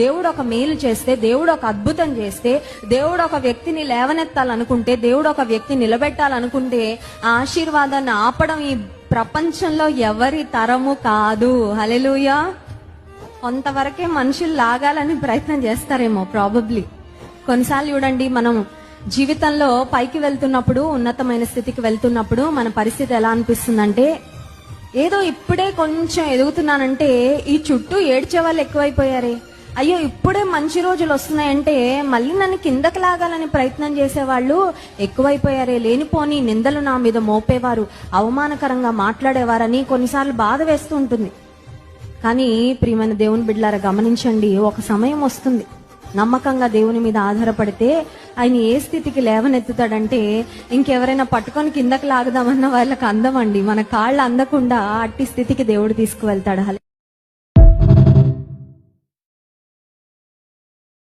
దేవుడు ఒక మేలు చేస్తే, దేవుడు ఒక అద్భుతం చేస్తే, దేవుడు ఒక వ్యక్తిని లేవనెత్తాలనుకుంటే, దేవుడు ఒక వ్యక్తి నిలబెట్టాలనుకుంటే ఆ ఆశీర్వాదాన్ని ఆపడం ఈ ప్రపంచంలో ఎవరి తరము కాదు. హల్లెలూయా. కొంతవరకే మనుషులు లాగాలని ప్రయత్నం చేస్తారేమో ప్రాబబ్లీ. కొన్నిసార్లు చూడండి, మనం జీవితంలో పైకి వెళ్తున్నప్పుడు, ఉన్నతమైన స్థితికి వెళ్తున్నప్పుడు మన పరిస్థితి ఎలా అనిపిస్తుందంటే, ఏదో ఇప్పుడే కొంచెం ఎదుగుతున్నానంటే ఈ చుట్టూ ఏడ్చే వాళ్ళు ఎక్కువైపోయారే, అయ్యో ఇప్పుడే మంచి రోజులు వస్తున్నాయంటే మళ్ళీ నన్ను కిందకి లాగాలని ప్రయత్నం చేసేవాళ్ళు ఎక్కువైపోయారే, లేనిపోని నిందలు నా మీద మోపేవారు, అవమానకరంగా మాట్లాడేవారని కొన్నిసార్లు బాధ వేస్తూ ఉంటుంది. కానీ ప్రియమైన దేవుని బిడ్డలారా గమనించండి, ఒక సమయం వస్తుంది, నమ్మకంగా దేవుని మీద ఆధారపడితే ఆయన ఏ స్థితికి లేవనెత్తుతాడంటే ఇంకెవరైనా పట్టుకొని కిందకి లాగుదామన్న వాళ్ళకి అందమండి, మన కాళ్ళు అందకుండా అట్టి స్థితికి దేవుడు తీసుకువెళ్తాడు.